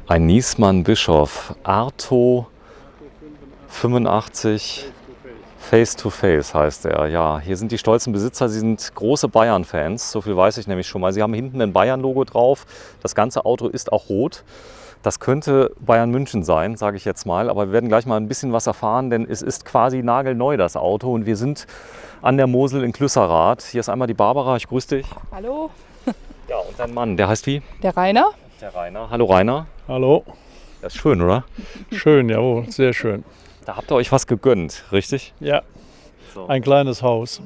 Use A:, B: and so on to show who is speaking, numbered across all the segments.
A: Ein Niesmann Bischof, Arto 85 Face to Face heißt er. Ja, hier sind die stolzen Besitzer, sie sind große Bayern-Fans, so viel weiß ich nämlich schon mal. Sie haben hinten ein Bayern-Logo drauf, das ganze Auto ist auch rot. Das könnte Bayern München sein, sage ich jetzt mal, aber wir werden gleich mal ein bisschen was erfahren, denn es ist quasi nagelneu, das Auto, und wir sind an der Mosel in Klüsserath. Hier ist einmal die Barbara, ich grüße dich.
B: Hallo.
A: Ja, und dein Mann, der heißt wie?
B: Der Rainer.
A: Der Rainer. Hallo Rainer.
C: Hallo.
A: Das ist schön, oder?
C: Schön, jawohl, sehr schön.
A: Da habt ihr euch was gegönnt, richtig?
C: Ja,
A: So.
C: ein kleines Haus.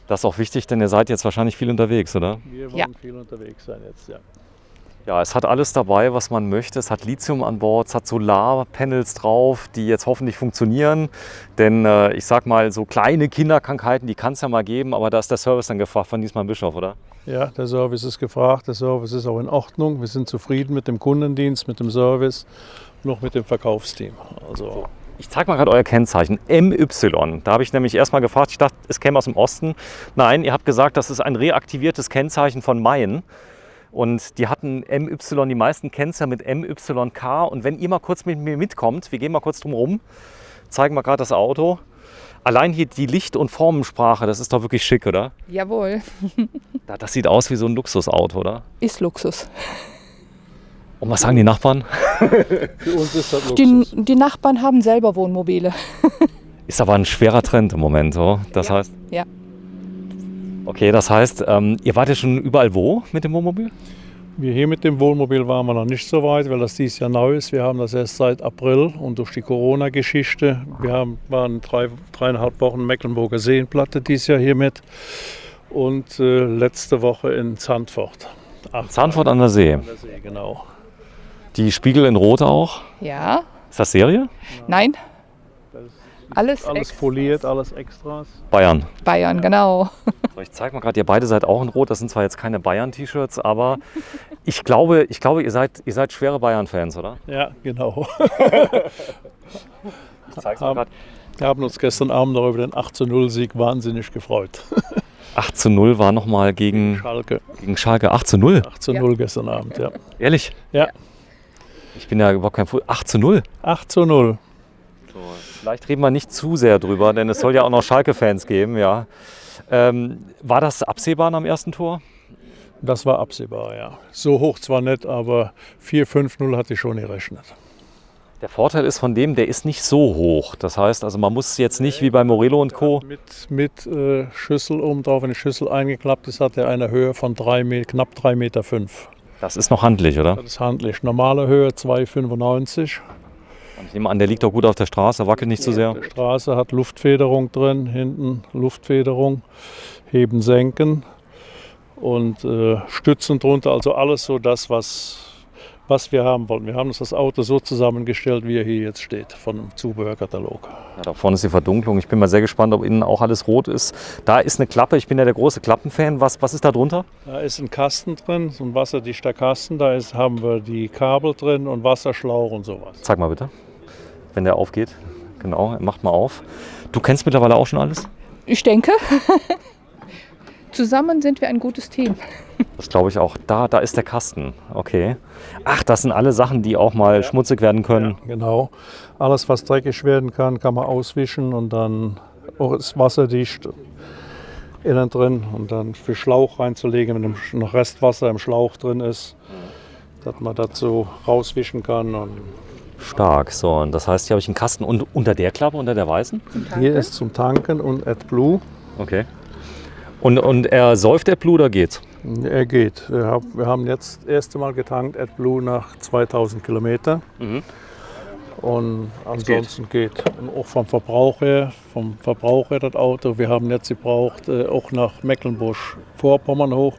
A: Das ist auch wichtig, denn ihr seid jetzt wahrscheinlich viel unterwegs, oder?
C: Wir wollen
B: Ja.
C: viel unterwegs sein jetzt, ja.
A: Ja, es hat alles dabei, was man möchte. Es hat Lithium an Bord, es hat Solarpanels drauf, die jetzt hoffentlich funktionieren. Denn ich sag mal, so kleine Kinderkrankheiten, die kann es ja mal geben, aber da ist der Service dann gefragt von Niesmann Bischof, oder?
C: Ja, der Service ist gefragt, der Service ist auch in Ordnung. Wir sind zufrieden mit dem Kundendienst, mit dem Service und auch mit dem Verkaufsteam. Also,
A: Ich zeige mal gerade euer Kennzeichen, MY. Da habe ich nämlich erstmal gefragt, ich dachte, es käme aus dem Osten. Nein, ihr habt gesagt, das ist ein reaktiviertes Kennzeichen von Mayen. Und die hatten MY, die meisten kennen es ja mit MYK. Und wenn ihr mal kurz mit mir mitkommt, wir gehen mal kurz drum rum, zeigen wir gerade das Auto. Allein hier die Licht- und Formensprache, das ist doch wirklich schick, oder?
B: Jawohl.
A: Das sieht aus wie so ein Luxusauto, oder?
B: Ist Luxus.
A: Und was sagen die Nachbarn?
C: für uns ist das Luxus.
B: Die Nachbarn haben selber Wohnmobile.
A: Ist aber ein schwerer Trend im Moment, so. Das
B: Ja.
A: heißt,
B: Ja.
A: okay, das heißt, ihr wart ja schon überall wo mit dem Wohnmobil?
C: Wir hier mit dem Wohnmobil waren wir noch nicht so weit, weil das dieses Jahr neu ist. Wir haben das erst seit April und durch die Corona-Geschichte. Waren 3,5 Wochen Mecklenburger Seenplatte dieses Jahr hier mit und letzte Woche in Zandvoort.
A: Zandvoort an der See.
C: An der See, genau.
A: Die Spiegel in Rot auch.
B: Ja.
A: Ist das Serie?
B: Nein.
C: Das ist
B: Alles
C: alles
B: extra.
C: foliert, alles Extras.
A: Bayern.
B: Bayern, genau.
A: So, ich zeige mal gerade, ihr beide seid auch in Rot. Das sind zwar jetzt keine Bayern-T-Shirts, aber ich glaube, ihr seid schwere Bayern-Fans, oder?
C: Ja, genau.
A: Ich zeige mal gerade.
C: Wir haben uns gestern Abend noch über den 8:0-Sieg wahnsinnig gefreut.
A: 8:0 war nochmal gegen Schalke. 8:0?
C: 8:0 gestern Abend, ja.
A: Ehrlich?
C: Ja,
A: Ich bin ja überhaupt kein Fußball. 8:0?
C: 8:0.
A: Vielleicht reden wir nicht zu sehr drüber, denn es soll ja auch noch Schalke-Fans geben, ja. War das absehbar am ersten Tor?
C: Das war absehbar, ja. So hoch zwar nicht, aber 4-5-0 hatte ich schon gerechnet.
A: Der Vorteil ist von dem, der ist nicht so hoch. Das heißt, also man muss jetzt nicht wie bei Morello und Co.
C: Mit Schüssel oben drauf, wenn die Schüssel eingeklappt ist, hat er eine Höhe von knapp 3,5 Meter.
A: Das ist noch handlich, oder?
C: Das ist handlich. Normale Höhe 2,95.
A: Ich nehme an, der liegt auch gut auf der Straße, wackelt nicht zu sehr.
C: Die Straße hat Luftfederung drin, hinten Luftfederung, Heben, Senken und Stützen drunter. Also alles so das, was wir haben wollten. Wir haben uns das Auto so zusammengestellt, wie er hier jetzt steht, von dem Zubehörkatalog.
A: Ja, da vorne ist die Verdunklung. Ich bin mal sehr gespannt, ob innen auch alles rot ist. Da ist eine Klappe. Ich bin ja der große Klappenfan. Was ist da drunter?
C: Da ist ein Kasten drin, so ein wasserdichter Kasten. Da haben wir die Kabel drin und Wasserschlauch und sowas.
A: Zeig mal bitte, wenn der aufgeht. Genau, macht mal auf. Du kennst mittlerweile auch schon alles?
B: Ich denke, zusammen sind wir ein gutes Team.
A: Das glaube ich auch. Da ist der Kasten. Okay. Ach, das sind alle Sachen, die auch mal schmutzig werden können.
C: Ja, genau. Alles, was dreckig werden kann, kann man auswischen und dann auch ist wasserdicht innen drin und dann für Schlauch reinzulegen, wenn noch Restwasser im Schlauch drin ist, dass man das so rauswischen kann. Und
A: Stark. So, und das heißt, hier habe ich einen Kasten unter der Klappe, unter der weißen?
C: hier ist zum Tanken und AdBlue.
A: Okay. Und er säuft AdBlue oder geht's?
C: Er geht. Wir haben jetzt das erste Mal getankt AdBlue nach 2000 Kilometern. Und ansonsten geht. Und auch vom Verbrauch her das Auto. Wir haben jetzt gebraucht, auch nach Mecklenburg-Vorpommern hoch,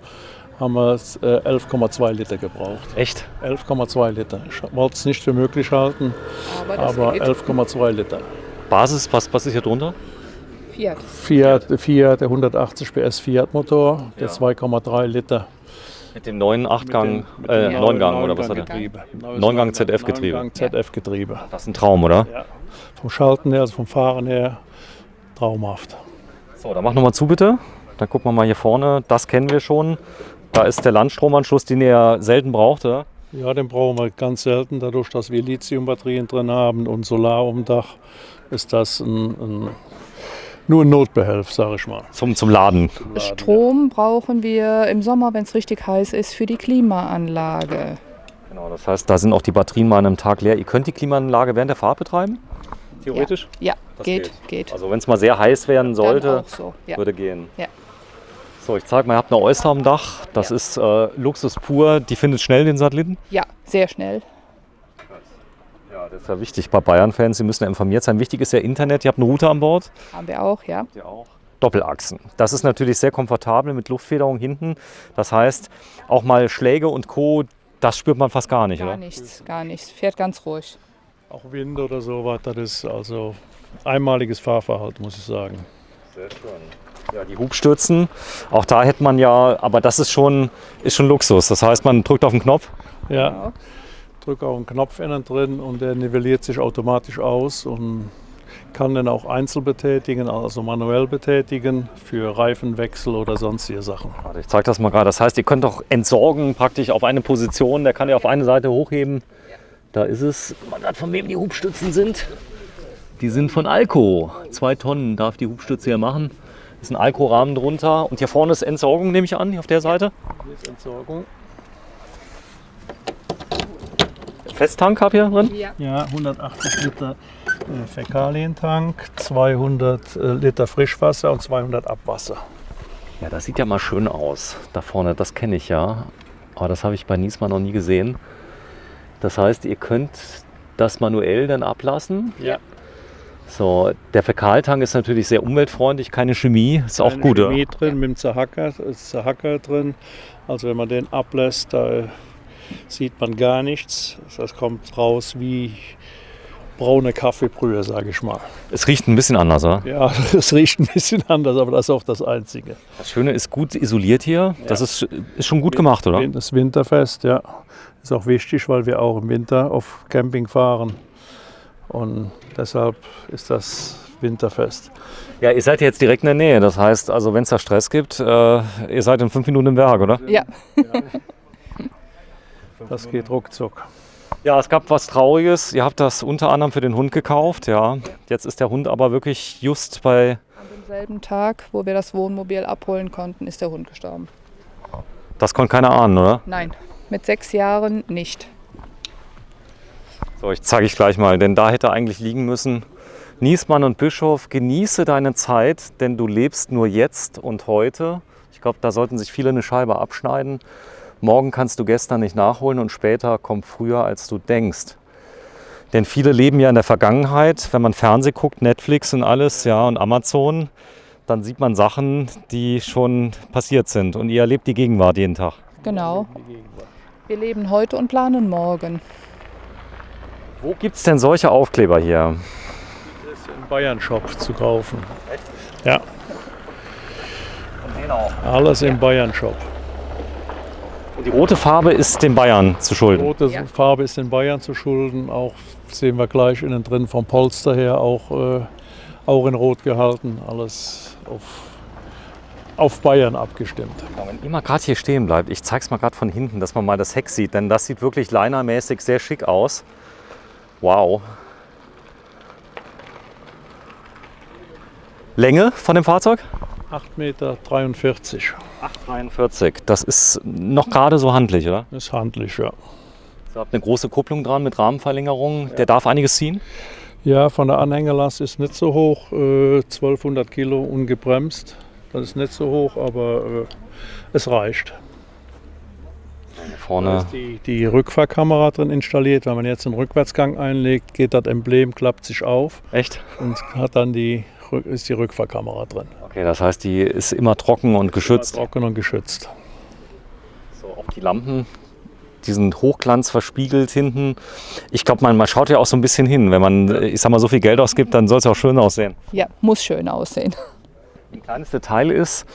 C: haben wir 11,2 Liter gebraucht.
A: Echt?
C: 11,2 Liter. Ich wollte es nicht für möglich halten, aber 11,2 Liter.
A: Basis, was ist hier drunter?
B: Fiat.
C: Fiat, der 180 PS Fiat-Motor, der 2,3 Liter.
A: Mit dem neuen 8-Gang, 9-Gang oder was hat er? 9-Gang ZF-Getriebe.
C: 9-Gang ZF-Getriebe.
A: Das ist ein Traum, oder?
C: Ja. Vom Schalten her, also vom Fahren her, traumhaft.
A: So, dann mach nochmal zu bitte. Dann gucken wir mal hier vorne. Das kennen wir schon. Da ist der Landstromanschluss, den ihr ja selten braucht, oder?
C: Ja, den brauchen wir ganz selten. Dadurch, dass wir Lithiumbatterien drin haben und Solar um Dach, ist das nur ein Notbehelf, sage ich mal.
A: Zum Laden.
B: Strom brauchen wir im Sommer, wenn es richtig heiß ist, für die Klimaanlage.
A: Genau, das heißt, da sind auch die Batterien mal an einem Tag leer. Ihr könnt die Klimaanlage während der Fahrt betreiben? Theoretisch?
B: Ja,
A: Das
B: geht.
A: Also wenn es mal sehr heiß werden sollte,
B: Dann auch so. Ja.
A: würde gehen.
B: Ja.
A: So, ich zeige mal, ihr habt eine Oyster am Dach. Das ist Luxus pur. Die findet schnell den Satelliten.
B: Ja, sehr schnell.
A: Ja, das ist ja wichtig bei Bayern-Fans. Sie müssen ja informiert sein. Wichtig ist ja Internet. Ihr habt einen Router an Bord.
B: Haben wir auch, ja.
A: Ihr auch. Doppelachsen. Das ist natürlich sehr komfortabel mit Luftfederung hinten. Das heißt, auch mal Schläge und Co., das spürt man fast gar nicht,
B: Gar
A: oder?
B: nichts, gar nichts. Fährt ganz ruhig.
C: Auch Wind oder sowas, das ist also einmaliges Fahrverhalten, muss ich sagen.
A: Sehr schön. Ja, die Hubstützen, auch da hätte man ja, aber das ist schon Luxus. Das heißt, man drückt auf den Knopf.
C: Ja,
B: Genau.
C: drücke auch einen Knopf innen drin und der nivelliert sich automatisch aus und kann den auch einzeln betätigen, also manuell betätigen für Reifenwechsel oder sonstige Sachen.
A: Warte, ich zeige das mal gerade. Das heißt, ihr könnt auch entsorgen praktisch auf eine Position. Der kann ja auf eine Seite hochheben. Da ist es, mal gerade von wem die Hubstützen sind. Die sind von Alco. 2 Tonnen darf die Hubstütze hier machen. Ist ein Alco-Rahmen drunter. Und hier vorne ist Entsorgung, nehme ich an, hier auf der Seite.
C: Hier ist Entsorgung.
A: Festtank habt ihr drin?
C: Ja, 180 Liter Fäkalientank, 200 Liter Frischwasser und 200 Abwasser.
A: Ja, das sieht ja mal schön aus. Da vorne, das kenne ich ja. Aber das habe ich bei Niesmann noch nie gesehen. Das heißt, ihr könnt das manuell dann ablassen.
C: Ja.
A: So, der Fäkaltank ist natürlich sehr umweltfreundlich, keine Chemie, ist auch gut.
C: Chemie drin, mit dem Zerhacker drin. Also wenn man den ablässt, da sieht man gar nichts. Das kommt raus wie braune Kaffeebrühe, sage ich mal.
A: Es riecht ein bisschen anders, oder?
C: Ja, es riecht ein bisschen anders, aber das ist auch das Einzige.
A: Das Schöne ist gut isoliert hier. Das ist schon gut gemacht, oder?
C: Das Winterfest, ja. Ist auch wichtig, weil wir auch im Winter auf Camping fahren. Und deshalb ist das Winterfest.
A: Ja, ihr seid jetzt direkt in der Nähe. Das heißt, also wenn es da Stress gibt, ihr seid in 5 Minuten im Werk, oder?
B: Ja.
C: Das geht ruckzuck.
A: Ja, es gab was Trauriges. Ihr habt das unter anderem für den Hund gekauft, ja. Jetzt ist der Hund aber wirklich just bei...
B: An demselben Tag, wo wir das Wohnmobil abholen konnten, ist der Hund gestorben.
A: Das konnte keiner ahnen, oder?
B: Nein, mit 6 Jahren nicht.
A: So, ich zeige ich gleich mal, denn da hätte eigentlich liegen müssen: Niesmann und Bischof, genieße deine Zeit, denn du lebst nur jetzt und heute. Ich glaube, da sollten sich viele eine Scheibe abschneiden. Morgen kannst du gestern nicht nachholen und später kommt früher, als du denkst. Denn viele leben ja in der Vergangenheit. Wenn man Fernsehen guckt, Netflix und alles, ja, und Amazon, dann sieht man Sachen, die schon passiert sind. Und ihr erlebt die Gegenwart jeden Tag.
B: Genau. Wir leben heute und planen morgen.
A: Wo gibt es denn solche Aufkleber hier?
C: Das ist im Bayern-Shop zu kaufen. Ja, alles im Bayern-Shop.
A: Und die rote Farbe ist den Bayern zu schulden.
C: Rote
B: Ja.
C: Farbe ist den Bayern zu schulden. Auch sehen wir gleich innen drin vom Polster her auch in Rot gehalten. Alles auf Bayern abgestimmt.
A: Wenn ihr mal gerade hier stehen bleibt, ich zeige es mal gerade von hinten, dass man mal das Heck sieht, denn das sieht wirklich linermäßig sehr schick aus. Wow. Länge von dem Fahrzeug?
C: 8,43 Meter.
A: 8,43. Das ist noch gerade so handlich, oder?
C: Das ist handlich, ja.
A: Ihr habt eine große Kupplung dran mit Rahmenverlängerung. Der darf einiges ziehen.
C: Ja, von der Anhängerlast ist nicht so hoch. 1200 Kilo ungebremst. Das ist nicht so hoch, aber es reicht. Da
A: Vorne.
C: ist die Rückfahrkamera drin installiert. Wenn man jetzt einen Rückwärtsgang einlegt, geht das Emblem, klappt sich auf
A: Echt?
C: und hat dann ist die Rückfahrkamera drin.
A: Okay, das heißt, die ist immer trocken und geschützt.
C: Trocken und geschützt.
A: So, auch die Lampen, die sind Hochglanz verspiegelt hinten. Ich glaube, man schaut ja auch so ein bisschen hin. Wenn man, ich sag mal, so viel Geld ausgibt, dann soll es auch schön aussehen.
B: Ja, muss schön aussehen.
A: Ein kleines Detail ist,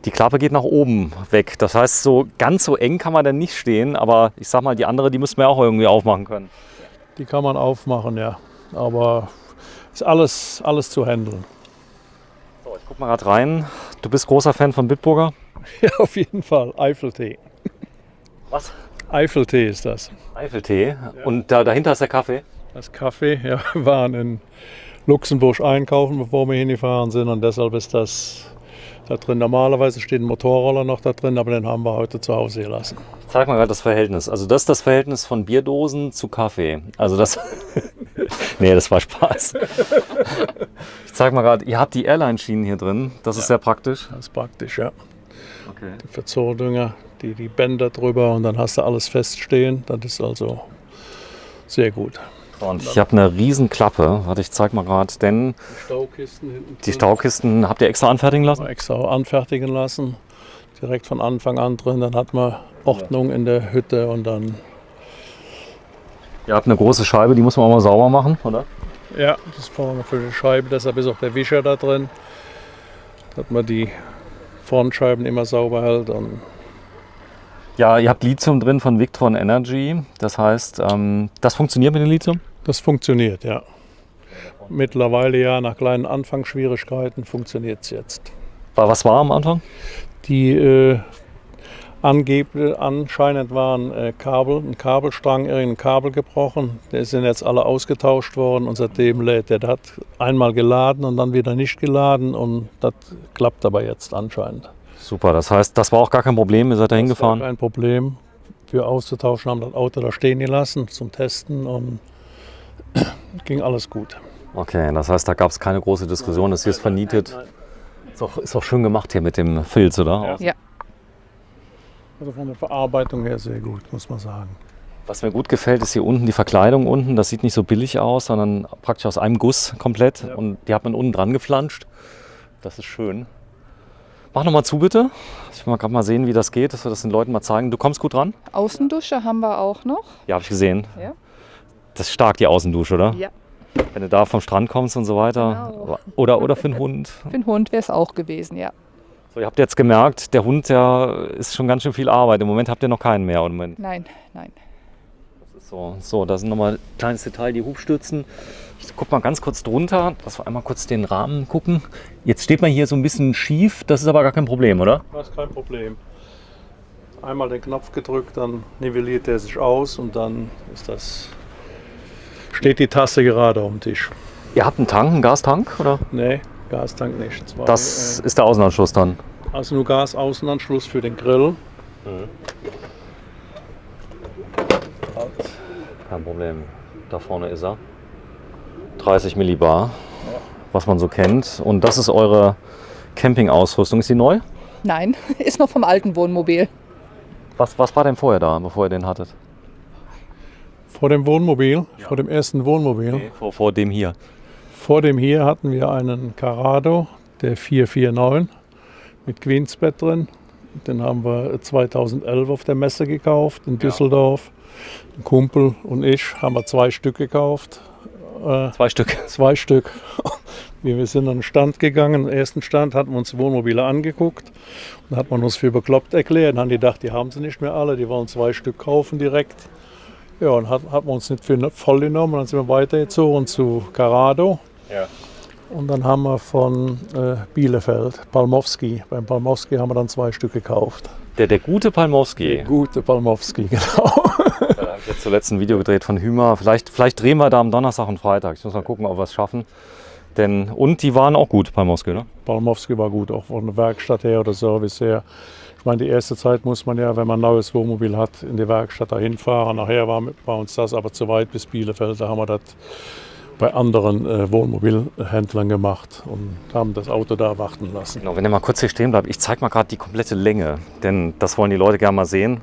A: die Klappe geht nach oben weg. Das heißt, so ganz so eng kann man dann nicht stehen. Aber ich sag mal, die andere, die müssen wir auch irgendwie aufmachen können.
C: Die kann man aufmachen, ja. Aber ist alles zu handeln.
A: So, ich guck mal gerade rein. Du bist großer Fan von Bitburger?
C: Ja, auf jeden Fall. Eifeltee.
A: Was?
C: Eifeltee ist das.
A: Eifeltee. Und dahinter ist der Kaffee?
C: Das Kaffee, ja, wir waren in Luxemburg einkaufen, bevor wir hingefahren sind und deshalb ist das da drin. Normalerweise steht ein Motorroller noch da drin, aber den haben wir heute zu Hause gelassen.
A: Zeig mal gerade das Verhältnis. Also das ist das Verhältnis von Bierdosen zu Kaffee. Also das... Nee, das war Spaß. Ich zeig mal gerade, ihr habt die Airline-Schienen hier drin. Das ist sehr praktisch.
C: Das ist praktisch, ja.
A: Okay.
C: Die Verzordünger, die Bänder drüber und dann hast du alles feststehen. Das ist also sehr gut.
A: Und ich habe eine riesen Klappe. Warte, ich zeig mal gerade, denn
C: Staukisten hinten.
A: die Staukisten habt ihr extra anfertigen lassen?
C: Extra anfertigen lassen. Direkt von Anfang an drin. Dann hat man Ordnung in der Hütte und dann...
A: Ihr habt eine große Scheibe, die muss man auch mal sauber machen, oder?
C: Ja, das ist vorne für die Scheibe, deshalb ist auch der Wischer da drin, dass man die Frontscheiben immer sauber hält. Und
A: Ja, ihr habt Lithium drin von Victron Energy. Das heißt, das funktioniert mit dem Lithium?
C: das funktioniert, ja. Mittlerweile ja, nach kleinen Anfangsschwierigkeiten funktioniert es jetzt.
A: Was war am Anfang?
C: Die anscheinend waren ein Kabelstrang, irgendein Kabel gebrochen. Die sind jetzt alle ausgetauscht worden und seitdem lädt der. Der hat einmal geladen und dann wieder nicht geladen und das klappt aber jetzt anscheinend.
A: Super, das heißt, das war auch gar kein Problem, ihr seid da
C: Das
A: hingefahren?
C: war kein Problem. Für auszutauschen haben das Auto da stehen gelassen zum Testen und ging alles gut.
A: Okay, das heißt, da gab es keine große Diskussion, das hier ist vernietet. Ist auch schön gemacht hier mit dem Filz, oder?
B: Ja.
C: Also von der Verarbeitung her sehr gut, muss man sagen.
A: Was mir gut gefällt, ist hier unten die Verkleidung unten. Das sieht nicht so billig aus, sondern praktisch aus einem Guss komplett.
C: Ja.
A: Und die hat man unten dran geflanscht. Das ist schön. Mach noch mal zu, bitte. Ich will mal gerade mal sehen, wie das geht, dass wir das den Leuten mal zeigen. Du kommst gut ran?
B: Außendusche haben wir auch noch.
A: Ja, habe ich gesehen.
B: Ja.
A: Das ist stark, die Außendusche, oder?
B: Ja.
A: Wenn du da vom Strand kommst und so weiter.
B: Genau.
A: Oder für den Hund.
B: Für den Hund wäre es auch gewesen, ja.
A: So, ihr habt jetzt gemerkt, der Hund, der ist schon ganz schön viel Arbeit. Im Moment habt ihr noch keinen mehr. Im Moment.
B: Nein, nein.
A: Das ist so, da sind nochmal ein kleines Detail, die Hubstützen. Ich guck mal ganz kurz drunter, dass wir einmal kurz den Rahmen gucken. Jetzt steht man hier so ein bisschen schief, das ist aber gar kein Problem, oder?
C: Das ist kein Problem. Einmal den Knopf gedrückt, dann nivelliert er sich aus und dann steht die Tasse gerade auf dem Tisch.
A: Ihr habt einen Tank, einen Gastank, oder?
C: Nee, Gastank nicht.
A: Das ist der Außenanschluss dann.
C: Also nur Gasaußenanschluss für den Grill.
A: Kein Problem. Da vorne ist er. 30 Millibar, was man so kennt. Und das ist eure Campingausrüstung. Ist die neu?
B: Nein, ist noch vom alten Wohnmobil.
A: Was war denn vorher da, bevor ihr den hattet?
C: Vor dem Wohnmobil, vor dem ersten Wohnmobil.
A: Vor dem hier.
C: Vor dem hier hatten wir einen Carrado, der 449 mit Queensbett drin. Den haben wir 2011 auf der Messe gekauft in Düsseldorf. Ein Kumpel und ich haben wir 2 Stück gekauft.
A: 2 Stück.
C: 2 Stück. Wir sind an den Stand gegangen. Im ersten Stand hatten wir uns die Wohnmobile angeguckt. Dann hat man uns für bekloppt erklärt. Dann haben die gedacht, die haben sie nicht mehr alle. Die wollen 2 Stück kaufen direkt. Ja, und hat man uns nicht für voll genommen. Dann sind wir weitergezogen zu Carrado.
A: Ja.
C: Und dann haben wir von Bielefeld, Palmowski. Beim Palmowski haben wir dann 2 Stück gekauft.
A: Der gute Palmowski.
C: Gute Palmowski, genau.
A: Da habe ich jetzt zuletzt ein Video gedreht von Hümer. Vielleicht drehen wir da am Donnerstag und Freitag. Ich muss mal gucken, ob wir es schaffen. Und die waren auch gut, Palmowski, ne?
C: Palmowski war gut, auch von der Werkstatt her oder Service her. Ich meine, die erste Zeit muss man ja, wenn man ein neues Wohnmobil hat, in die Werkstatt dahin fahren. Nachher war bei uns das aber zu weit bis Bielefeld. Da haben wir das bei anderen Wohnmobilhändlern gemacht und haben das Auto da warten lassen.
A: Genau, wenn ihr mal kurz hier stehen bleibt, ich zeige mal gerade die komplette Länge, denn das wollen die Leute gerne mal sehen.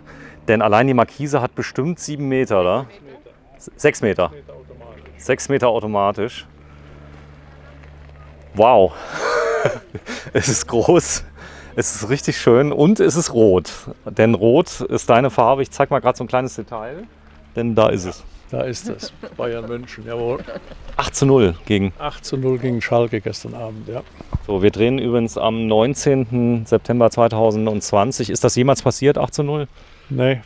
A: Denn allein die Markise hat bestimmt 7 Meter, oder? 6 Meter. 6 Meter automatisch. Wow. Es ist groß, es ist richtig schön und es ist rot. Denn rot ist deine Farbe. Ich zeige mal gerade so ein kleines Detail, denn da ist es.
C: Da ist es, Bayern München, jawohl.
A: 8:0 gegen.
C: 8:0 gegen Schalke gestern Abend, ja.
A: So, wir drehen übrigens am 19. September 2020. Ist das jemals passiert, 8:0?
C: Nee,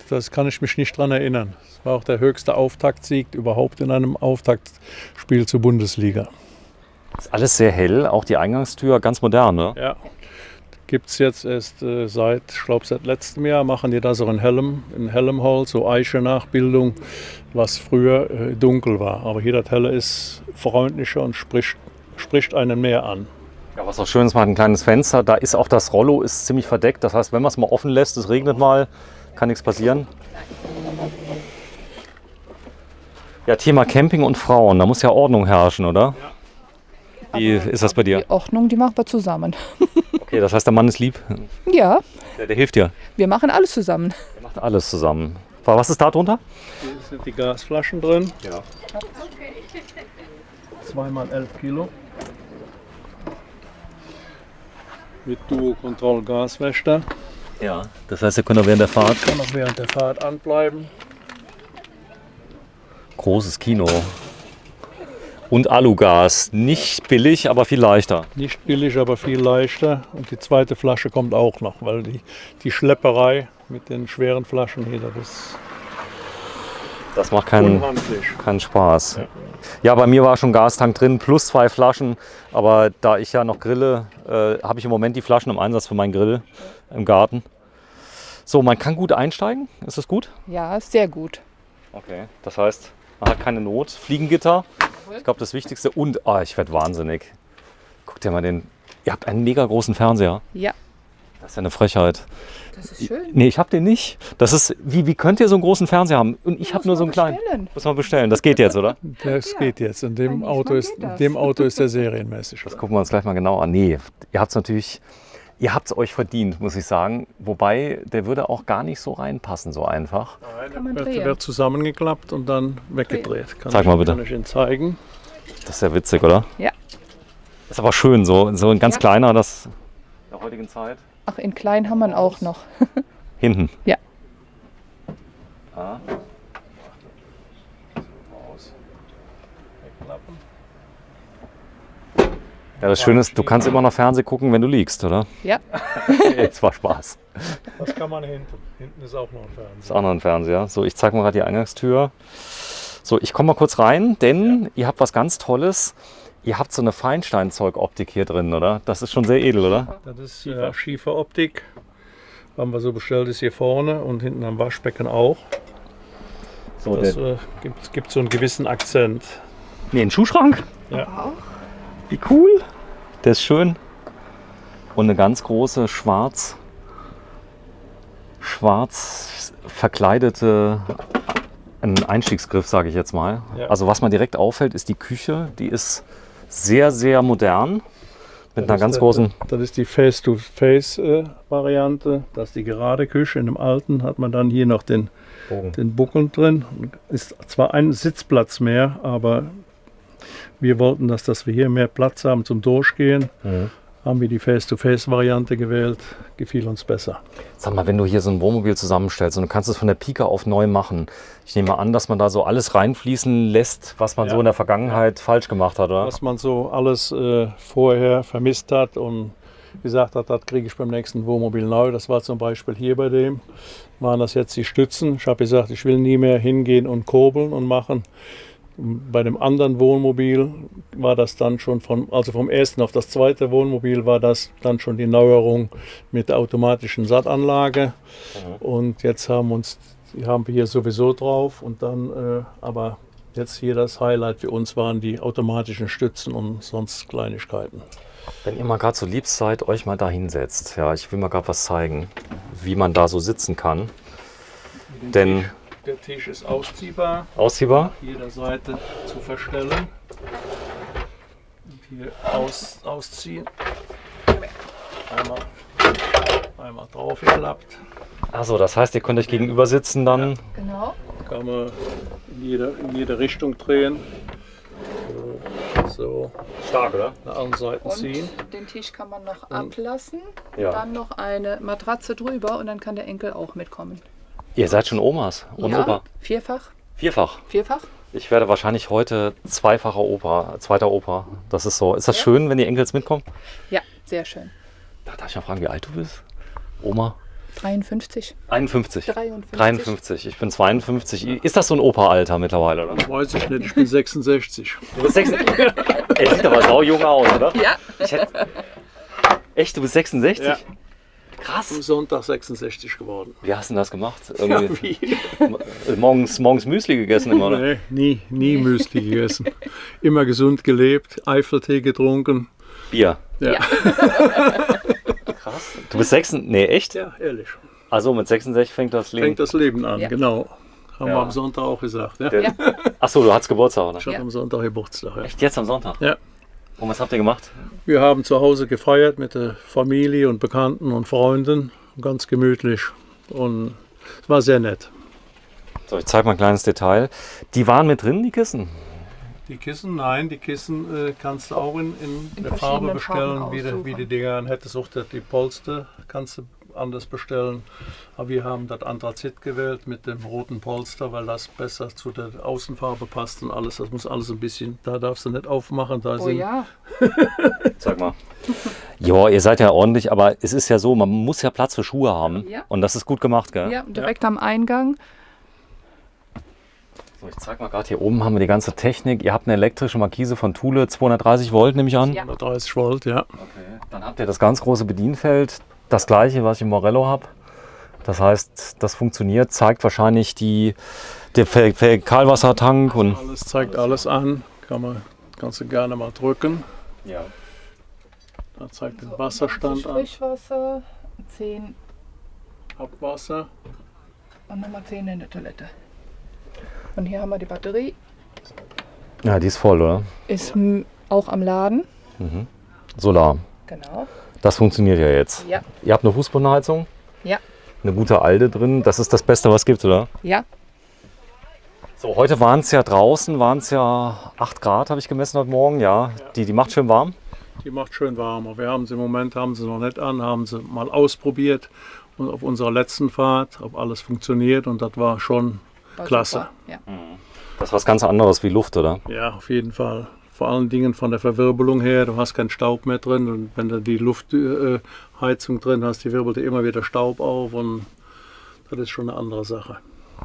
C: das kann ich mich nicht dran erinnern. Es war auch der höchste Auftaktsieg überhaupt in einem Auftaktspiel zur Bundesliga.
A: Ist alles sehr hell, auch die Eingangstür ganz modern, ne?
C: Ja, gibt es jetzt erst seit letztem Jahr, machen die da so in Helmholtz, so Eiche-Nachbildung, was früher dunkel war. Aber hier das Helle ist freundlicher und spricht einen mehr an.
A: Ja, was auch schön ist, man hat ein kleines Fenster, da ist auch das Rollo ist ziemlich verdeckt. Das heißt, wenn man es mal offen lässt, es regnet mal, kann nichts passieren. Ja, Thema Camping und Frauen, da muss ja Ordnung herrschen, oder? Ja. Wie ist das bei dir?
B: Die Ordnung, die machen wir zusammen.
A: Okay, das heißt, der Mann ist lieb?
B: Ja,
A: Der hilft dir?
B: wir machen alles zusammen.
A: Der macht alles zusammen. Was ist da drunter?
C: Hier sind die Gasflaschen drin.
A: Ja.
C: 2x11 Kilo. Mit Duo-Kontroll-Gaswächter.
A: Ja. Das heißt, ihr könnt auch während der Fahrt.
C: Kann auch während der Fahrt anbleiben.
A: Großes Kino. Und Alugas. Nicht billig, aber viel leichter.
C: Nicht billig, aber viel leichter. Und die zweite Flasche kommt auch noch, weil die Schlepperei mit den schweren Flaschen hier,
A: Das macht
C: unhandlich.
A: keinen Spaß. Ja, bei mir war schon Gastank drin, plus 2 Flaschen. Aber da ich ja noch grille, habe ich im Moment die Flaschen im Einsatz für meinen Grill im Garten. So, man kann gut einsteigen. Ist das gut?
B: Ja, sehr gut.
A: Okay, das heißt, man hat keine Not. Fliegengitter, ich glaube das Wichtigste. Und, ich werde wahnsinnig. Guck dir mal den, ihr habt einen mega großen Fernseher.
B: Ja,
A: Das ist ja eine Frechheit.
B: das ist schön.
A: Nee, ich habe den nicht. Das ist, wie könnt ihr so einen großen Fernseher haben? Und ich habe nur so einen kleinen.
B: Bestellen.
A: Muss man bestellen. Das geht jetzt, oder?
C: Das geht jetzt. In dem
B: Eigentlich
C: Auto,
B: mal
C: ist,
B: geht
C: in
B: das.
C: dem Auto ist der serienmäßig.
A: Das gucken wir uns gleich mal genau an. Nee, ihr habt es natürlich, ihr habt es euch verdient, muss ich sagen. Wobei, der würde auch gar nicht so reinpassen, so einfach.
B: Kann man
C: Der
B: drehen.
C: wird zusammengeklappt und dann weggedreht.
A: Zeig mal bitte.
C: Kann ich Ihnen zeigen.
A: Das ist ja witzig, oder?
B: Ja.
A: Ist aber schön, so ein ganz
B: Ja.
A: kleiner, das in der heutigen Zeit.
B: Ach, in klein haben wir auch noch.
A: Hinten.
B: Ja.
A: Ah.
C: Wegklappen.
A: Ja, das Schöne ist, du kannst immer noch Fernsehen gucken, wenn du liegst, oder?
B: Ja,
A: Jetzt war Spaß.
C: Das kann man hinten. Hinten ist auch noch ein
A: Das
C: Fernseher.
A: ist auch noch ein Fernseher. So, ich zeige mal gerade die Eingangstür. So, ich komme mal kurz rein, denn ihr habt was ganz Tolles. Ihr habt so eine Feinsteinzeugoptik hier drin, oder? Das ist schon sehr edel, oder?
C: Das ist Schieferoptik. Haben wir so bestellt, ist hier vorne und hinten am Waschbecken auch.
A: So,
C: Das gibt so einen gewissen Akzent.
A: nee, ein Schuhschrank.
C: Ja.
A: Wie cool. Der ist schön. Und eine ganz große schwarz verkleidete ein Einstiegsgriff, sage ich jetzt mal.
C: Ja.
A: Also was man direkt auffällt, ist die Küche. Die ist sehr, sehr modern. Mit einer ganz großen...
C: Das ist die Face-to-Face-Variante. Das ist die gerade Küche. In dem alten hat man dann hier noch den Buckel drin. Ist zwar ein Sitzplatz mehr, aber wir wollten, dass wir hier mehr Platz haben zum Durchgehen. Haben wir die Face-to-Face-Variante gewählt. Gefiel uns besser.
A: Sag mal, wenn du hier so ein Wohnmobil zusammenstellst und du kannst es von der Pike auf neu machen, ich nehme an, dass man da so alles reinfließen lässt, was man so in der Vergangenheit falsch gemacht hat, oder?
C: Was man so alles vorher vermisst hat und gesagt hat, das kriege ich beim nächsten Wohnmobil neu. Das war zum Beispiel hier bei dem, waren das jetzt die Stützen. Ich habe gesagt, ich will nie mehr hingehen und kurbeln und machen. Bei dem anderen Wohnmobil war das dann schon vom ersten auf das zweite Wohnmobil war das dann schon die Neuerung mit der automatischen Sattanlage. Und jetzt haben wir hier sowieso drauf und dann aber jetzt hier das Highlight für uns waren die automatischen Stützen und sonst Kleinigkeiten.
A: Wenn ihr mal gerade so lieb seid, euch mal da hinsetzt. Ja, ich will mal gerade was zeigen, wie man da so sitzen kann. Denn
C: Der Tisch ist ausziehbar,
A: ausziehbar.
C: auf jeder Seite zu verstellen. Und hier ausziehen. Einmal drauf geklappt.
A: Also, das heißt, ihr könnt euch gegenüber sitzen dann.
B: genau.
C: Kann man in jede Richtung drehen. So
A: Stark, oder?
C: nach allen Seiten ziehen.
B: Und den Tisch kann man noch ablassen.
A: Ja.
B: Dann noch eine Matratze drüber und dann kann der Enkel auch mitkommen.
A: Ihr seid schon Omas und Opa.
B: Vierfach.
A: Vierfach.
B: Vierfach?
A: Ich werde wahrscheinlich heute zweiter Opa. Das ist so. Ist das schön, wenn die Enkels mitkommen?
B: Ja, sehr schön.
A: Darf ich mal fragen, wie alt du bist? Oma?
B: 53.
A: 51.
B: 53.
A: 53. Ich bin 52. Ist das so ein Opa-Alter mittlerweile, oder?
C: Weiß ich nicht, ich bin 66.
A: Du bist 66. Er sieht aber sau jung aus, oder?
B: Ja.
A: Echt, du bist 66?
C: Ja.
A: Krass.
C: Am Sonntag 66 geworden.
A: Wie hast du denn das gemacht?
C: Ja,
A: Irgendwie
C: wie?
A: morgens Müsli gegessen immer, oder?
C: Nee, nie Müsli gegessen. Immer gesund gelebt, Eifeltee getrunken.
A: Bier.
C: Ja,
A: Krass. Du bist 6, nee, echt?
C: ja ehrlich.
A: Also mit 66 fängt das Leben.
C: Fängt das Leben an,
B: Ja.
C: genau. Haben
A: Ja.
C: wir am Sonntag auch gesagt. Ja.
B: Ja.
A: Achso, du hattest Geburtstag, oder?
C: Ich hatte am Sonntag Geburtstag. Ja.
A: Echt jetzt am Sonntag?
C: Ja.
A: Und was habt ihr gemacht?
C: Wir haben zu Hause gefeiert mit der Familie und Bekannten und Freunden. Ganz gemütlich. Und es war sehr nett.
A: So, ich zeige mal ein kleines Detail. Die waren mit drin, die Kissen?
C: Die Kissen, nein, die Kissen kannst du auch in der Farbe
B: verschiedenen
C: bestellen,
B: Farben
C: wie du
B: aussuchen.
C: die Dinger hättest. Auch die Polster kannst du anders bestellen. Aber wir haben das Anthrazit gewählt mit dem roten Polster, weil das besser zu der Außenfarbe passt und alles. Das muss alles ein bisschen, da darfst du nicht aufmachen. Da
B: Oh
C: sind
B: ja.
A: Sag mal. Ja, ihr seid ja ordentlich, aber es ist ja so, man muss ja Platz für Schuhe haben.
B: Ja.
A: Und das ist gut gemacht, gell?
B: Ja, direkt am Eingang.
A: So, ich zeig mal gerade, hier oben haben wir die ganze Technik. Ihr habt eine elektrische Markise von Thule, 230 Volt nehme ich an.
B: Ja.
C: 130 Volt, ja.
A: Okay. Dann habt ihr das ganz große Bedienfeld, das gleiche, was ich im Morello habe. Das heißt, das funktioniert, zeigt wahrscheinlich der Fäkalwassertank und
C: Alles zeigt alles an. Kannst du gerne mal drücken.
A: ja.
C: Da zeigt den Wasserstand an.
B: Frischwasser, 10
C: Abwasser.
B: und nochmal 10 in der Toilette. Und hier haben wir die Batterie.
A: Ja, die ist voll, oder?
B: Ist auch am Laden.
A: Solar.
B: Genau.
A: Das funktioniert ja jetzt.
B: Ja.
A: Ihr habt eine Fußbodenheizung,
B: Ja.
A: eine gute Alde drin. Das ist das Beste, was es gibt, oder?
B: Ja.
A: So, heute waren es ja draußen, 8 Grad, habe ich gemessen heute Morgen. Ja, die macht schön warm.
C: Die macht schön warm. Aber wir haben sie im Moment haben sie noch nicht an, haben sie mal ausprobiert und auf unserer letzten Fahrt, ob alles funktioniert und das war schon
B: War
C: klasse.
B: super. Ja.
A: Das ist was ganz anderes wie Luft, oder?
C: Ja, auf jeden Fall. Vor allen Dingen von der Verwirbelung her, du hast keinen Staub mehr drin und wenn du die Luftheizung drin hast, die wirbelte immer wieder Staub auf und das ist schon eine andere Sache.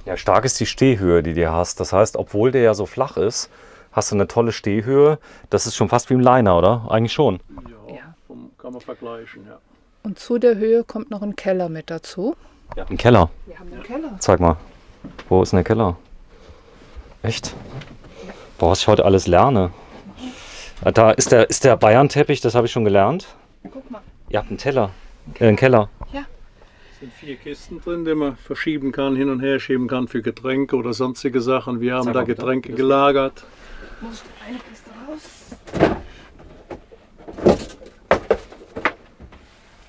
A: Ja, stark ist die Stehhöhe, die du hast. Das heißt, obwohl der ja so flach ist, hast du eine tolle Stehhöhe. Das ist schon fast wie im Liner, oder? Eigentlich schon.
B: Ja.
C: Kann man vergleichen, ja.
B: Und zu der Höhe kommt noch ein Keller mit dazu.
A: Ja. Ein Keller.
B: Wir haben einen Keller.
A: Zeig mal. Wo ist denn der Keller? Echt? Boah, was ich heute alles lerne. Da ist der Bayern-Teppich, das habe ich schon gelernt.
B: Guck mal.
A: Ihr habt einen Keller.
B: Ja.
C: Es sind 4 Kisten drin, die man verschieben kann, hin und her schieben kann für Getränke oder sonstige Sachen. Wir haben
A: Sag
C: da
A: mal bitte,
C: Getränke
A: wie das
C: gelagert.
B: Muss eine Kiste raus.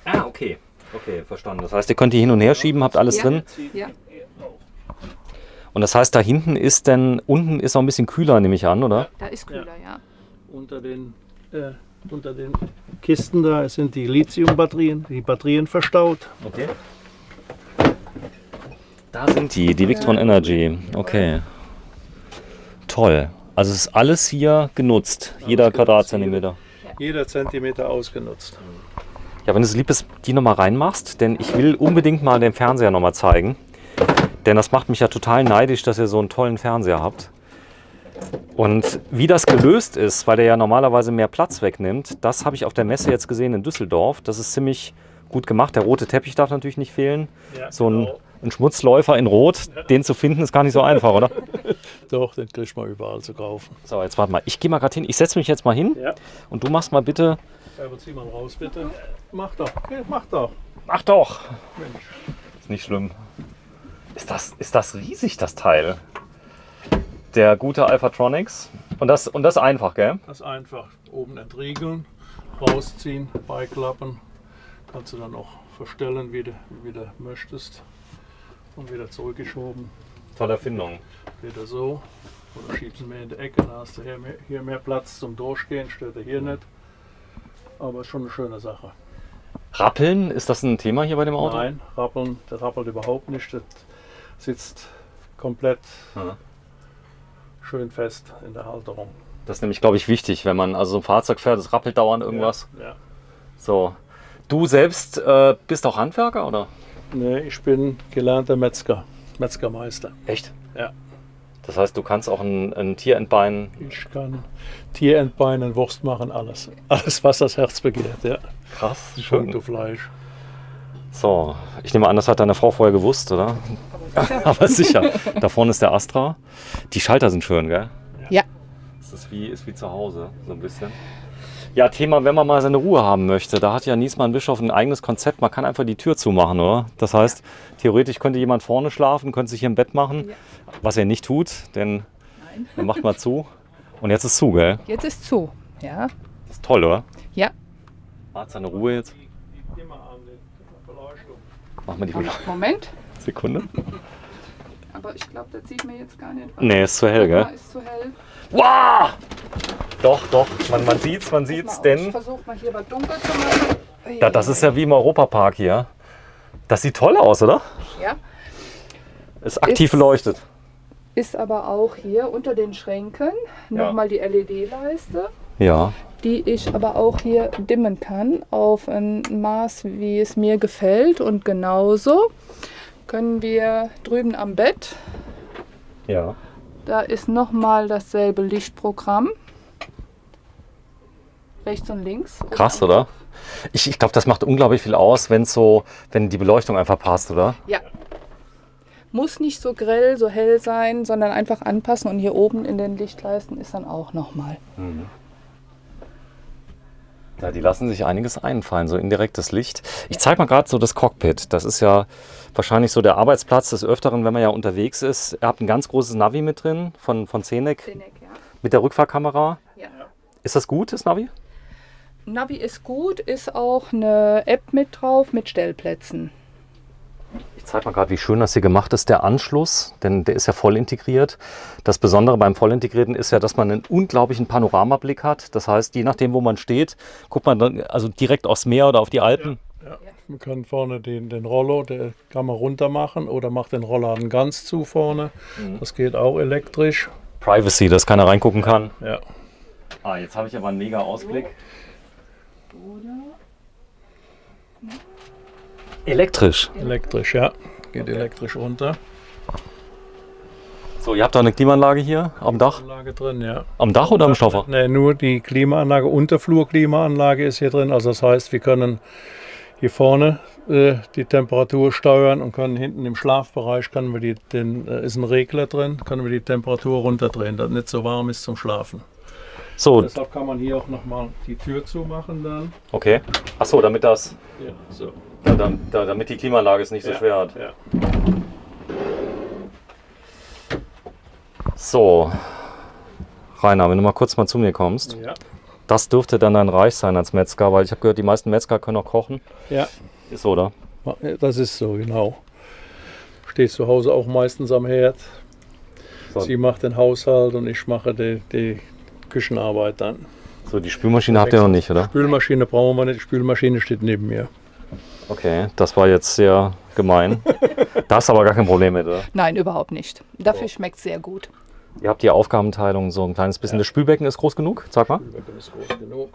A: Ah, okay. Okay, verstanden. Das heißt, ihr könnt die hin und her schieben, habt alles
B: Ja.
A: drin.
B: Ja.
A: Und das heißt, da hinten ist dann, unten ist auch ein bisschen kühler, nehme ich an, oder?
B: Da ist kühler, ja.
C: Unter den Kisten da sind die Lithium-Batterien, die Batterien verstaut.
A: Okay. Da sind die Victron Energy. Okay. Toll. Also es ist alles hier genutzt, jeder
C: genutzt,
A: Quadratzentimeter.
C: Jeder Zentimeter ausgenutzt.
A: Ja, wenn du es lieb bist, die nochmal reinmachst, denn ich will unbedingt mal den Fernseher nochmal zeigen. Denn das macht mich ja total neidisch, dass ihr so einen tollen Fernseher habt. Und wie das gelöst ist, weil der ja normalerweise mehr Platz wegnimmt, das habe ich auf der Messe jetzt gesehen in Düsseldorf. Das ist ziemlich gut gemacht. Der rote Teppich darf natürlich nicht fehlen.
C: Ja,
A: So ein,
C: genau.
A: ein Schmutzläufer in Rot, den zu finden, ist gar nicht so einfach, oder?
C: Doch, den kriegt man überall zu kaufen.
A: So, jetzt warte mal. Ich gehe mal gerade hin. Ich setze mich jetzt mal hin
C: Ja.
A: und du machst mal bitte.
C: Aber zieh mal raus, bitte. Mach doch. Ja, mach doch.
A: Mach doch!
C: Mensch.
A: Ist nicht schlimm. Ist das riesig, das Teil? Der gute Alphatronics. Und das einfach, gell?
C: Das einfach oben entriegeln, rausziehen, beiklappen. Kannst du dann auch verstellen, wie du möchtest. Und wieder zurückgeschoben.
A: Tolle Erfindung.
C: Wieder so. Oder schiebst du mehr in die Ecke, dann hast du hier mehr Platz zum Durchgehen, stört er hier nicht. Aber ist schon eine schöne Sache.
A: Rappeln, ist das ein Thema hier bei dem Auto?
C: Nein, das rappelt überhaupt nicht. Das sitzt komplett
A: Ja.
C: schön fest in der Halterung.
A: Das ist nämlich, glaube ich, wichtig, wenn man also so ein Fahrzeug fährt, es rappelt dauernd irgendwas.
C: Ja.
A: So. Du selbst bist auch Handwerker, oder?
C: Nee, ich bin gelernter Metzgermeister.
A: Echt?
C: Ja.
A: Das heißt, du kannst auch ein Tier entbeinen.
C: Ich kann Tier entbeinen, Wurst machen, alles. Alles, was das Herz begehrt, ja.
A: Krass,
C: Punkto Fleisch.
A: So, ich nehme an, das hat deine Frau vorher gewusst, oder? Aber sicher. Da vorne ist der Astra. Die Schalter sind schön, gell?
B: Ja.
A: Das ist wie zu Hause, so ein bisschen. Ja, Thema, wenn man mal seine Ruhe haben möchte. Da hat ja Niesmann Bischof ein eigenes Konzept. Man kann einfach die Tür zumachen, oder? Das heißt, theoretisch könnte jemand vorne schlafen, könnte sich hier im Bett machen. Ja. Was er nicht tut, denn er macht mal zu. Und jetzt ist zu, gell?
B: Jetzt ist zu, ja.
A: Das ist toll, oder?
B: Ja.
A: Hat seine Ruhe jetzt. Mach mal die Beleuchtung.
B: Moment.
A: Sekunde.
B: Aber ich glaube, das sieht mir jetzt gar nicht.
A: Nee, ist zu hell, gell?
B: Ist zu hell.
A: Wow! Doch, man sieht's, denn
B: Ich versuche mal hier was dunkel zu machen.
A: das ist ja wie im Europapark hier. Das sieht toll aus, oder?
B: Ja.
A: Ist aktiv beleuchtet.
B: Ist aber auch hier unter den Schränken nochmal die LED-Leiste,
A: Ja.
B: die ich aber auch hier dimmen kann auf ein Maß, wie es mir gefällt. Und genauso können wir drüben am Bett,
A: Ja.
B: da ist nochmal dasselbe Lichtprogramm. Rechts und links.
A: Krass, oder? Ich glaube, das macht unglaublich viel aus, wenn die Beleuchtung einfach passt, oder?
B: Ja. Muss nicht so grell, so hell sein, sondern einfach anpassen. Und hier oben in den Lichtleisten ist dann auch nochmal.
A: Ja, die lassen sich einiges einfallen, so indirektes Licht. Ich zeige mal gerade so das Cockpit. Das ist ja wahrscheinlich so der Arbeitsplatz des Öfteren, wenn man ja unterwegs ist. Ihr habt ein ganz großes Navi mit drin von Zenec
B: Ja.
A: mit der Rückfahrkamera.
B: Ja.
A: Ist das gut, das Navi?
B: Navi ist gut, ist auch eine App mit drauf mit Stellplätzen.
A: Ich zeige mal gerade, wie schön das hier gemacht ist, der Anschluss, denn der ist ja voll integriert. Das Besondere beim Vollintegrierten ist ja, dass man einen unglaublichen Panoramablick hat. Das heißt, je nachdem, wo man steht, guckt man dann also direkt aufs Meer oder auf die Alpen.
C: Ja. Man kann vorne den Rollo, der kann man runter machen oder macht den Rollladen ganz zu vorne. Das geht auch elektrisch.
A: Privacy, dass keiner reingucken kann.
C: Ja.
A: Ah, jetzt habe ich aber einen mega Ausblick. Elektrisch.
C: Elektrisch, ja. Geht elektrisch runter.
A: So, ihr habt da eine Klimaanlage hier am Dach?
C: Anlage drin, ja.
A: Am Dach oder am Stoffer?
C: Ne, nur die Klimaanlage, Unterflurklimaanlage ist hier drin. Also das heißt, wir können hier vorne die Temperatur steuern und können hinten im Schlafbereich können wir ist ein Regler drin, können wir die Temperatur runterdrehen, dass es nicht so warm ist zum Schlafen.
A: So,
C: Deshalb kann man hier auch nochmal die Tür zumachen dann.
A: okay. Achso, damit das,
C: Ja, so.
A: damit die Klimaanlage es nicht so schwer hat.
C: Ja.
A: So, Rainer, wenn du mal kurz zu mir kommst.
C: Ja.
A: Das dürfte dann dein Reich sein als Metzger, weil ich habe gehört, die meisten Metzger können auch kochen.
C: Ja,
A: Ist so, oder?
C: das ist so, genau. Steht zu Hause auch meistens am Herd.
A: So.
C: Sie macht den Haushalt und ich mache die Küchenarbeit dann.
A: So, die Spülmaschine habt ihr noch nicht, oder?
C: Spülmaschine brauchen wir nicht, die Spülmaschine steht neben mir.
A: Okay, das war jetzt sehr gemein. Da hast du aber gar kein Problem mit, oder?
B: Nein, überhaupt nicht. Dafür schmeckt es sehr gut.
A: Ihr habt die Aufgabenteilung so ein kleines bisschen. Das Spülbecken ist groß genug, sag mal.
C: Spülbecken ist groß genug.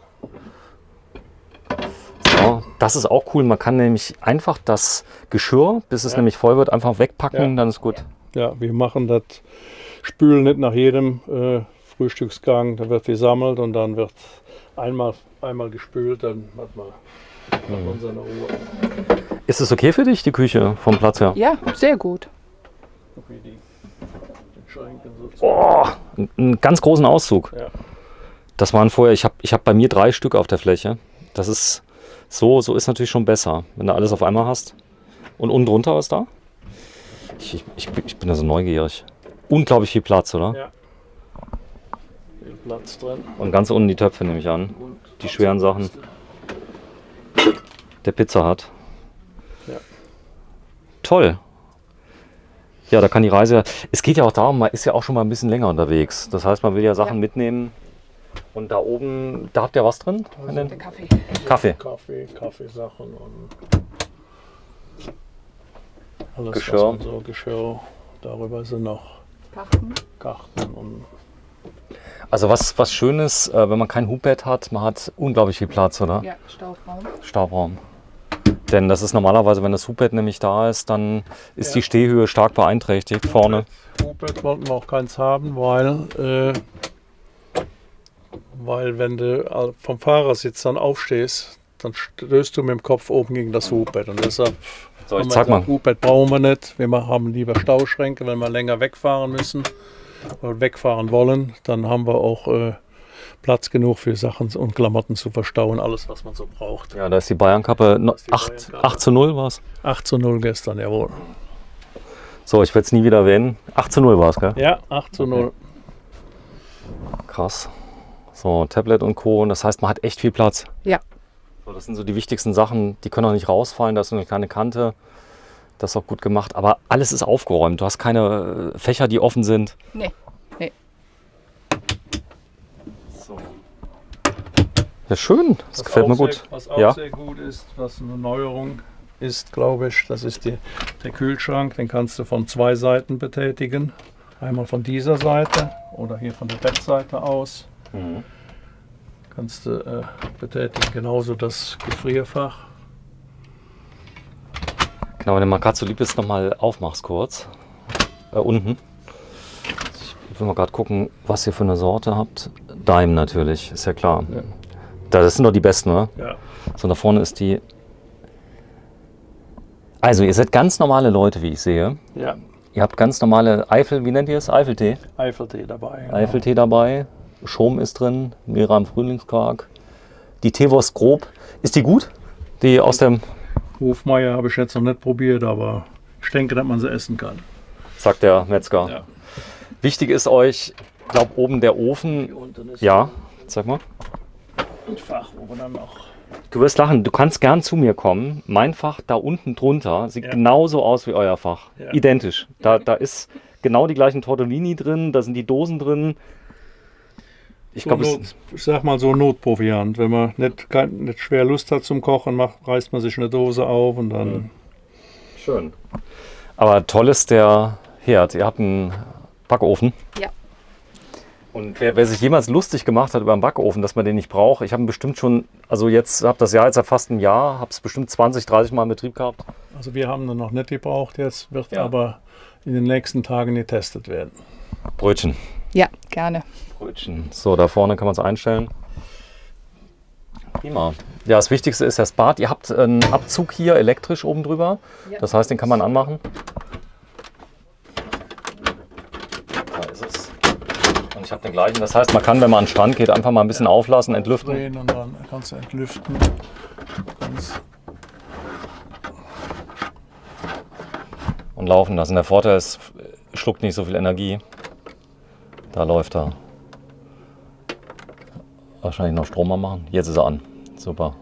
A: So, das ist auch cool. Man kann nämlich einfach das Geschirr, bis es nämlich voll wird, einfach wegpacken,
C: Ja.
A: dann ist gut.
C: Ja, wir machen das Spülen nicht nach jedem Frühstücksgang. Da wird gesammelt und dann wird einmal gespült, dann hat man seine Ruhe.
A: Ist es okay für dich, die Küche vom Platz her?
B: Ja, sehr gut.
C: Wie die Schränke so
A: Oh, einen ganz großen Auszug.
C: Ja.
A: Das waren vorher, ich hab bei mir 3 Stück auf der Fläche. Das ist so ist natürlich schon besser, wenn du alles auf einmal hast. Und unten drunter was da? Ich bin da so neugierig. Unglaublich viel Platz, oder?
C: Ja. Viel Platz drin.
A: Und ganz unten die Töpfe nehme ich an.
C: Und
A: Die schweren Sachen. Der Pizza Hut.
C: Ja.
A: Toll. Ja, da kann die Reise. Es geht ja auch darum, man ist ja auch schon mal ein bisschen länger unterwegs. Das heißt, man will ja Sachen mitnehmen. Und da oben, da habt ihr was drin?
B: Der Kaffee.
A: Kaffee.
C: Kaffeesachen und alles
A: Geschirr.
C: was man so Geschirr. Darüber sind noch Karten und
A: Also was schön ist, wenn man kein Hubbett hat, man hat unglaublich viel Platz, oder?
B: Ja, Stauraum.
A: Stauraum. Denn das ist normalerweise, wenn das Hubbett nämlich da ist, dann ist die Stehhöhe stark beeinträchtigt vorne.
C: Hubbett wollten wir auch keins haben, weil wenn du vom Fahrersitz dann aufstehst, dann stößt du mit dem Kopf oben gegen das Hochbett. Und deshalb
A: So, ich
C: haben wir
A: zeig mal.
C: gesagt, Hochbett brauchen wir nicht. Wir haben lieber Stauschränke, wenn wir länger wegfahren müssen oder wegfahren wollen. Dann haben wir auch Platz genug für Sachen und Klamotten zu verstauen, alles was man so braucht.
A: Ja, da ist die Bayern-Kappe.
C: ist die Bayern-Kappe.
A: 8:0 war es.
C: 8:0 gestern, jawohl.
A: So, ich werde es nie wieder erwähnen. 8:0 war es, gell?
C: Ja, 8:0.
A: Krass. So, Tablet und Co. Und das heißt, man hat echt viel Platz.
B: Ja.
A: So, das sind so die wichtigsten Sachen. Die können auch nicht rausfallen. Da ist so eine kleine Kante. Das ist auch gut gemacht. Aber alles ist aufgeräumt. Du hast keine Fächer, die offen sind.
B: Nee.
A: So. Ja, schön. Das gefällt mir gut.
C: Was auch
A: Ja.
C: sehr gut ist, was eine Neuerung ist, glaube ich, das ist der Kühlschrank. Den kannst du von 2 Seiten betätigen. Einmal von dieser Seite oder hier von der Bettseite aus.
A: Mhm.
C: Kannst du betätigen. Genauso das Gefrierfach.
A: Genau, wenn du mal gerade so lieb bist, nochmal aufmachst kurz. Unten. Ich will mal gerade gucken, was ihr für eine Sorte habt. Daim natürlich, ist ja klar.
C: Ja.
A: Das sind doch die besten, oder?
C: Ja.
A: So, da vorne ist die. Also, ihr seid ganz normale Leute, wie ich sehe.
C: Ja.
A: Ihr habt ganz normale wie nennt ihr es? Eifeltee.
C: Eifeltee dabei. Genau.
A: Eifeltee dabei. Schom ist drin. Meram Frühlingsquark. Die Teewurst grob. Ist die gut? Die aus dem,
C: Hofmeier habe ich jetzt noch nicht probiert, aber ich denke, dass man sie essen kann.
A: sagt der Metzger.
C: Ja.
A: Wichtig ist euch, ich glaube, oben der Ofen.
C: Hier unten ist
A: Ja, sag mal.
C: ein Fach, wo wir dann noch.
A: Du wirst lachen, du kannst gern zu mir kommen. Mein Fach da unten drunter sieht
C: Ja.
A: genauso aus wie euer Fach.
C: Ja.
A: Identisch. Da ist genau die gleichen Tortellini drin, da sind die Dosen drin. Ich
C: So
A: glaube,
C: ich sag mal so Notproviant. Wenn man nicht schwer Lust hat zum Kochen, reißt man sich eine Dose auf und dann.
A: schön. Aber toll ist der Herd. Ihr habt einen Backofen.
B: Ja.
A: Und wer sich jemals lustig gemacht hat über einen Backofen, dass man den nicht braucht, ich habe ihn bestimmt schon, also jetzt habe das Jahr jetzt ja fast ein Jahr, habe es bestimmt 20, 30 Mal in Betrieb gehabt.
C: Also wir haben ihn noch nicht gebraucht, jetzt wird
A: Ja.
C: aber in den nächsten Tagen getestet werden.
A: Brötchen.
B: Ja, gerne.
A: Brötchen. So, da vorne kann man es einstellen. Prima. Ja, das Wichtigste ist das Bad. Ihr habt einen Abzug hier elektrisch oben drüber.
B: Ja.
A: Das heißt, den kann man anmachen. Da ist es. Und ich habe den gleichen. Das heißt, man kann, wenn man an den Strand geht, einfach mal ein bisschen auflassen, entlüften.
C: Drehen und dann kannst du entlüften.
A: Und laufen lassen. Der Vorteil ist, schluckt nicht so viel Energie. Da läuft er. Wahrscheinlich noch Strom anmachen. Jetzt ist er an. Super.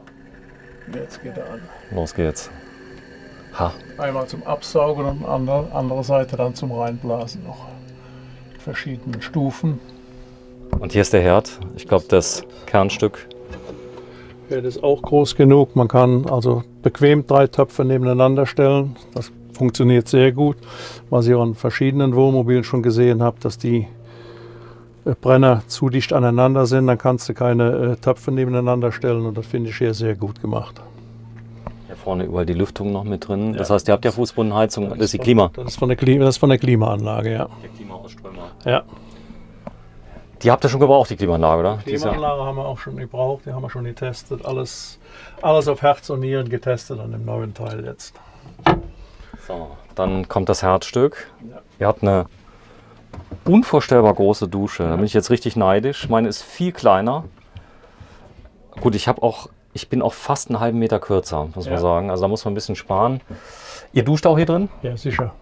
C: Jetzt geht er an.
A: Los geht's. Ha.
C: Einmal zum Absaugen und andere Seite dann zum Reinblasen noch. Verschiedene Stufen.
A: Und hier ist der Herd. Ich glaube, das Kernstück.
C: Der ist auch groß genug. Man kann also bequem 3 Töpfe nebeneinander stellen. Das funktioniert sehr gut. Was ich auch an verschiedenen Wohnmobilen schon gesehen habe, dass die Brenner zu dicht aneinander sind, dann kannst du keine Töpfe nebeneinander stellen und das finde ich hier sehr gut gemacht.
A: Hier vorne überall die Lüftung noch mit drin. Das
C: Ja.
A: heißt, ihr habt ja Fußbodenheizung. Das ist die Klima.
C: Das ist von der, Klimaanlage, ja.
A: Der Klimaausströmer.
C: Ja.
A: Die habt ihr schon gebraucht, die Klimaanlage, oder?
C: Die Klimaanlage haben wir auch schon gebraucht, die haben wir schon getestet. Alles auf Herz und Nieren getestet an dem neuen Teil jetzt.
A: So, dann kommt das Herzstück.
C: Ja.
A: Ihr habt eine unvorstellbar große Dusche. Da bin ich jetzt richtig neidisch. Meine ist viel kleiner. Gut, ich bin auch fast einen halben Meter kürzer, muss man
C: Ja.
A: sagen. Also da muss man ein bisschen sparen. Ihr duscht auch hier drin?
C: Ja, sicher.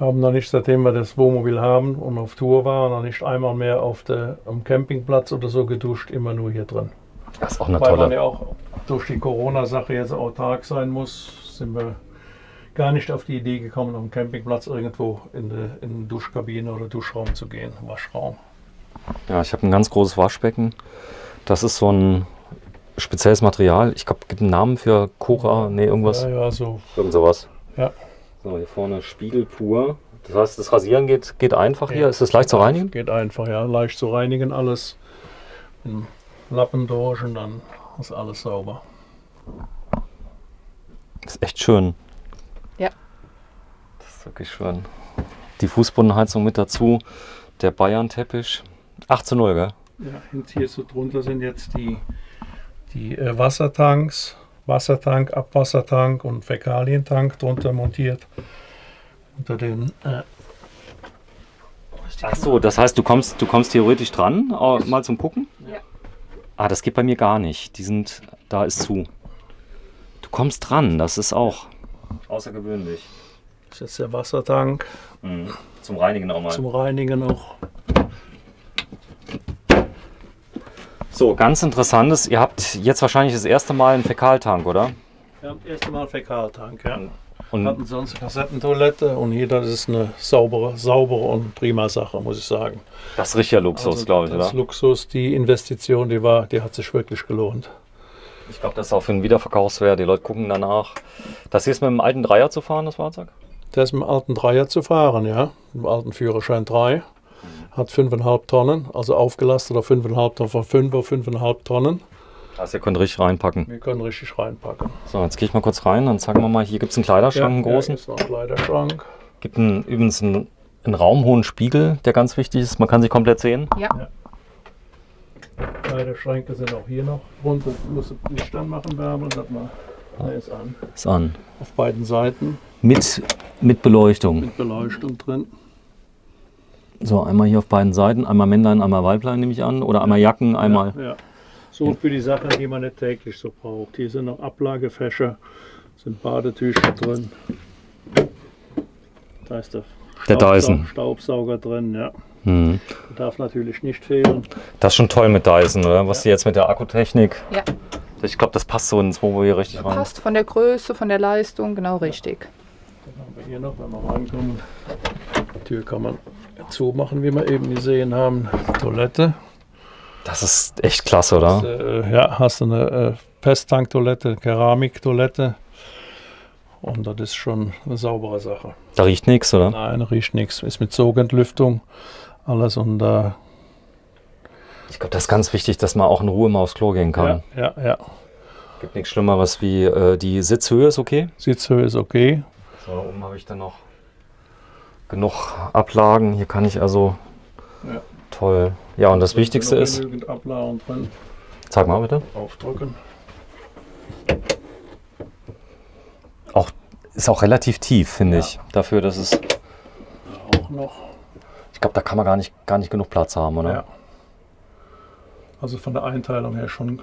C: Haben noch nicht, seitdem wir das Wohnmobil haben und auf Tour waren, noch nicht einmal mehr am Campingplatz oder so geduscht, immer nur hier drin.
A: Das ist auch eine
C: Weil man
A: tolle.
C: ja auch durch die Corona-Sache jetzt autark sein muss, sind wir gar nicht auf die Idee gekommen, am Campingplatz irgendwo in die Duschkabine oder Duschraum zu gehen, Waschraum.
A: Ja, ich habe ein ganz großes Waschbecken. Das ist so ein spezielles Material. Ich glaube, es gibt einen Namen für Cora, nee, irgendwas.
C: Ja, so.
A: Irgend sowas.
C: Ja.
A: So, hier vorne Spiegel pur. Das heißt, das Rasieren geht einfach hier.
C: Ja.
A: Ist das leicht zu reinigen?
C: Geht einfach, ja. Leicht zu reinigen alles. Mit dem Lappen durch und dann ist alles sauber.
A: Das ist echt schön.
B: Ja.
A: Das ist wirklich schön. Die Fußbodenheizung mit dazu. Der Bayern-Teppich. 8:0, gell?
C: Ja, und hier so drunter sind jetzt die die Wassertanks, Wassertank, Abwassertank und Fäkalientank drunter montiert. Unter den
A: Ach so, das heißt, du kommst theoretisch dran, mal zum Gucken?
B: Ja.
A: Ah, das geht bei mir gar nicht. Da ist zu. Du kommst dran, das ist auch außergewöhnlich.
C: Das ist jetzt der Wassertank.
A: Zum Reinigen auch mal.
C: Zum Reinigen auch.
A: So, ganz interessantes. Ihr habt jetzt wahrscheinlich das erste Mal einen Fäkaltank, oder?
C: Ja, das erste Mal Fäkaltank, ja.
A: Und
C: Hatten sonst Kassettentoilette und hier, das ist eine saubere und prima Sache, muss ich sagen.
A: das ist richtiger Luxus,
C: Also,
A: glaube ich,
C: das
A: oder?
C: Luxus, die Investition, die hat sich wirklich gelohnt.
A: Ich glaube, das ist auch für einen Wiederverkaufswert. Die Leute gucken danach. Das hier ist mit dem alten Dreier zu fahren, das Fahrzeug?
C: Der ist mit dem alten Dreier zu fahren, ja. Mit dem alten Führerschein 3. Hat 5,5 Tonnen, also aufgelastet auf 5,5 Tonnen, von 5 auf 5,5 Tonnen.
A: Also ihr könnt richtig reinpacken.
C: Wir können richtig reinpacken.
A: So, jetzt gehe ich mal kurz rein und sagen wir mal, hier gibt es einen Kleiderschrank, einen großen.
C: Hier ist noch ein Kleiderschrank.
A: Gibt übrigens einen raumhohen Spiegel, der ganz wichtig ist. Man kann sich komplett sehen.
B: Ja.
C: Kleiderschränke sind auch hier noch runter. Muss Licht anmachen, Bärbel. Sag mal, der ist an.
A: Ist an.
C: Auf beiden Seiten
A: Mit Beleuchtung.
C: mit Beleuchtung drin.
A: So, einmal hier auf beiden Seiten. Einmal Männlein, einmal Weiblein nehme ich an. Oder einmal Jacken, einmal...
C: Ja. So für die Sachen, die man nicht täglich so braucht. Hier sind noch Ablagefächer, sind Badetücher drin. Da ist der
A: Dyson.
C: Staubsauger drin, ja.
A: Mhm.
C: Der darf natürlich nicht fehlen.
A: Das ist schon toll mit Dyson, oder? Was die jetzt mit der Akkutechnik...
B: Ja,
A: Ich glaube, das passt so ins Wohnmobil hier richtig rein.
B: passt von der Größe, von der Leistung, genau richtig.
C: Dann haben wir hier noch, wenn wir reinkommen. Die Tür kann man zumachen, wie wir eben gesehen haben. Toilette.
A: Das ist echt klasse, oder?
C: Ja, hast du eine Festtanktoilette, Keramiktoilette. Und das ist schon eine saubere Sache.
A: Da riecht nichts, oder?
C: Nein, riecht nichts. Ist mit Sogentlüftung alles und
A: Ich glaube, das ist ganz wichtig, dass man auch in Ruhe mal aufs Klo gehen kann.
C: ja.
A: Gibt nichts Schlimmeres wie die Sitzhöhe ist okay.
C: Sitzhöhe ist okay.
A: So, da oben habe ich dann noch genug Ablagen. Hier kann ich also...
C: Ja.
A: Toll. Ja, und das Wichtigste
C: noch
A: ist...
C: genügend Ablagen drin.
A: Zeig mal bitte.
C: Aufdrücken.
A: Ist auch relativ tief, finde ich. Dafür, dass es...
C: Auch noch.
A: Ich glaube, da kann man gar nicht genug Platz haben, oder?
C: Ja. Also von der Einteilung her schon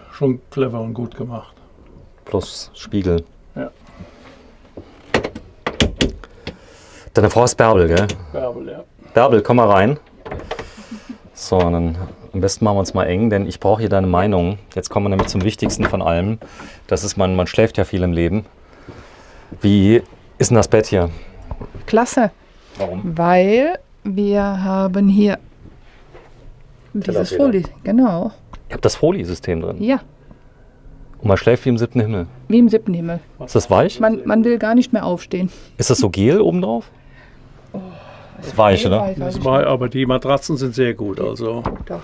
C: clever und gut gemacht.
A: Plus Spiegel.
C: Ja.
A: Deine Frau ist Bärbel, gell?
C: Bärbel, ja.
A: Bärbel, komm mal rein. So, dann am besten machen wir uns mal eng, denn ich brauche hier deine Meinung. Jetzt kommen wir nämlich zum Wichtigsten von allem. Das ist, man schläft ja viel im Leben. Wie ist denn das Bett hier?
B: Klasse,
A: Warum?
B: weil wir haben hier dieses
A: Tellerfeder.
B: Folie. Genau,
A: Ihr habt das Folie-System drin.
B: ja,
A: Und man schläft wie im 7. Himmel.
B: wie im 7. Himmel.
A: Ist das weich?
B: Man will gar nicht mehr aufstehen.
A: Ist das so Gel obendrauf? Ist weich, oder?
C: Das war, aber die Matratzen sind sehr gut. Also
B: Doch.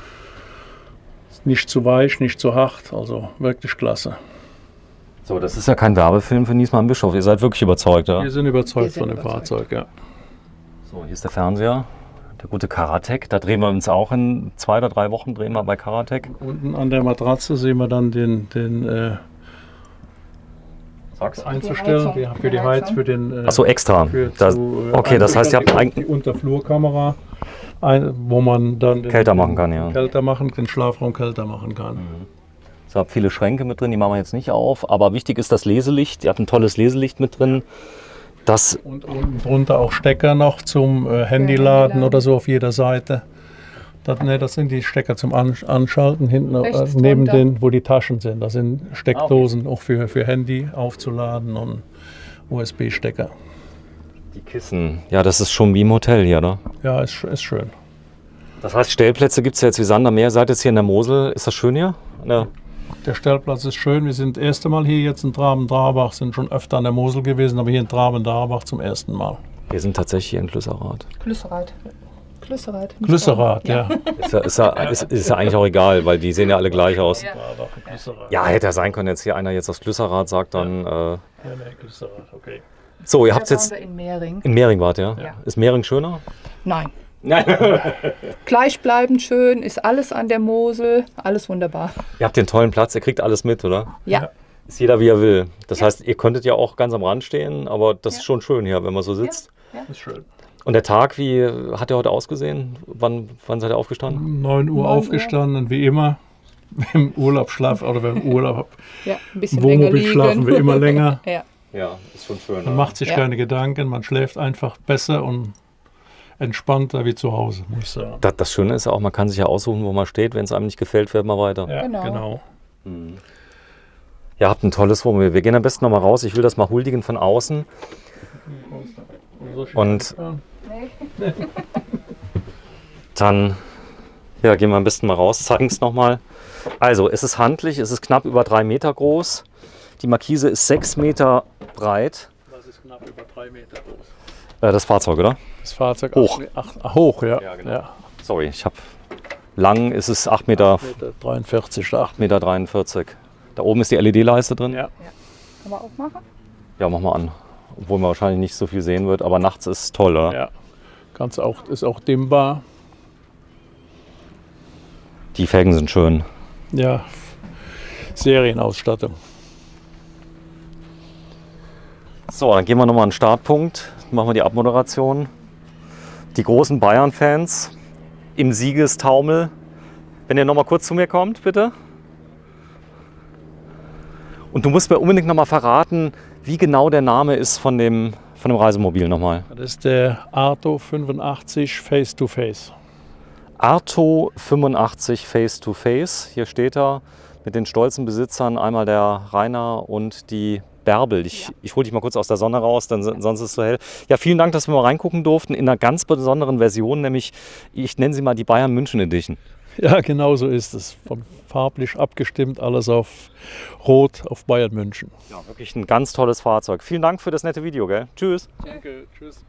C: nicht zu weich, nicht zu hart. Also wirklich klasse.
A: So, das ist ja kein Werbefilm für Niesmann Bischof. Ihr seid wirklich überzeugt, oder?
C: Wir sind überzeugt
B: Wir sind
C: von dem
B: überzeugt.
C: Fahrzeug, ja.
A: So, hier ist der Fernseher. Der gute Karatec. Da drehen wir uns auch in 2 oder 3 Wochen drehen wir bei Karatec.
C: Unten an der Matratze sehen wir dann den
A: Sag's.
C: einzustellen,
B: Heizung.
C: für die Heizung, für den
A: Achso, extra.
C: für
A: Das,
C: zu,
A: okay, das heißt, ihr habt
C: die
A: eigentlich...
C: Unterflurkamera, wo man dann den,
A: Kälter machen kann, ja.
C: den Schlafraum kälter machen kann.
A: Ich habe viele Schränke mit drin, die machen wir jetzt nicht auf. Aber wichtig ist das Leselicht. Ihr habt ein tolles Leselicht mit drin. Das,
C: Und unten drunter auch Stecker noch zum Handyladen
B: Handyladen.
C: oder so auf jeder Seite. Das sind die Stecker zum Anschalten hinten
B: Rechts
C: neben
B: drunter.
C: den, wo die Taschen sind. Da sind Steckdosen auch für Handy aufzuladen und USB-Stecker.
A: die Kissen, ja, das ist schon wie im Hotel hier, oder?
C: Ja, ist schön.
A: Das heißt, Stellplätze gibt es ja jetzt wie Sand am Meer. Seid jetzt hier in der Mosel. Ist das schön hier? Ja.
C: Der Stellplatz ist schön. Wir sind das erste Mal hier jetzt in Traben-Darbach, sind schon öfter an der Mosel gewesen, aber hier in Traben-Darbach zum ersten Mal.
A: Wir sind tatsächlich hier in Klüsserath.
B: Klüsserath. Klüsserath. nicht
C: Glüsserath, ja.
A: Ist ja eigentlich auch egal, weil die sehen ja alle gleich aus.
B: Ja.
C: Glüsserath.
A: Ja, hätte ja sein können, jetzt hier einer jetzt aus Klüsserath sagt, dann...
C: Ja, nee, Glüsserath, okay.
A: So, ihr
B: Da
A: habt
B: waren
A: jetzt
B: wir in Mehring.
A: in Mehring wart, ja?
B: Ja.
A: Ist Mehring schöner?
B: Nein, Gleichbleibend schön, ist alles an der Mosel, alles wunderbar.
A: Ihr habt den tollen Platz, ihr kriegt alles mit, oder?
B: Ja,
A: Ist jeder wie er will. Das heißt, ihr könntet ja auch ganz am Rand stehen, aber das ist schon schön hier, wenn man so sitzt.
C: Ist schön.
A: Und der Tag, wie hat der heute ausgesehen? Wann seid ihr aufgestanden?
C: 9 Uhr
B: 9 Uhr.
C: aufgestanden, wie immer. Im Urlaub schlafen oder wenn im Urlaub
B: ja, ein bisschen
C: im
B: länger
C: Wohnmobil
B: liegen.
C: schlafen wir immer länger.
B: Ja,
A: Ja, ist schon schön.
C: Man macht sich
B: Ja.
C: keine Gedanken, man schläft einfach besser und entspannter wie zu Hause, muss ich sagen.
A: Das Schöne ist ja auch, man kann sich ja aussuchen, wo man steht. Wenn es einem nicht gefällt, fährt man weiter.
C: Ja,
B: Genau.
C: genau.
A: Ihr habt ein tolles Wohnmobil. Wir gehen am besten nochmal raus. Ich will das mal huldigen von außen. Und dann gehen wir am besten mal raus, zeigen es nochmal. Also, es ist handlich, es ist knapp über 3 Meter groß. Die Markise ist 6 Meter breit.
C: Das ist knapp über 3 Meter groß.
A: Das Fahrzeug, oder?
C: Das Fahrzeug
A: Hoch.
C: Hoch, ja.
A: Ja, genau.
C: Ja.
A: Sorry, ich habe lang ist es 8 Meter,
C: 43, da.
A: 8,43 Meter. Da oben ist die LED-Leiste drin.
C: Ja.
B: kann man auch machen.
A: Ja, mach mal an. Obwohl man wahrscheinlich nicht so viel sehen wird, aber nachts ist es toll, oder?
C: Ja. Ist auch dimmbar.
A: Die Felgen sind schön.
C: Ja. Serienausstattung.
A: So, dann gehen wir nochmal an den Startpunkt. Machen wir die Abmoderation. Die großen Bayern-Fans im Siegestaumel. Wenn ihr nochmal kurz zu mir kommt, bitte. Und du musst mir unbedingt nochmal verraten, wie genau der Name ist von dem Reisemobil nochmal.
C: Das ist der Arto 85 Face to Face.
A: Arto 85 Face to Face. Hier steht er mit den stolzen Besitzern, einmal der Rainer und die Bärbel. Ich hole dich mal kurz aus der Sonne raus, sonst ist es so hell. Ja, vielen Dank, dass wir mal reingucken durften in einer ganz besonderen Version, nämlich ich nenne sie mal die Bayern München Edition.
C: Ja, genau so ist es. Farblich abgestimmt, alles auf Rot, auf Bayern München.
A: Ja, wirklich ein ganz tolles Fahrzeug. Vielen Dank für das nette Video, gell? Tschüss.
C: Danke, tschüss.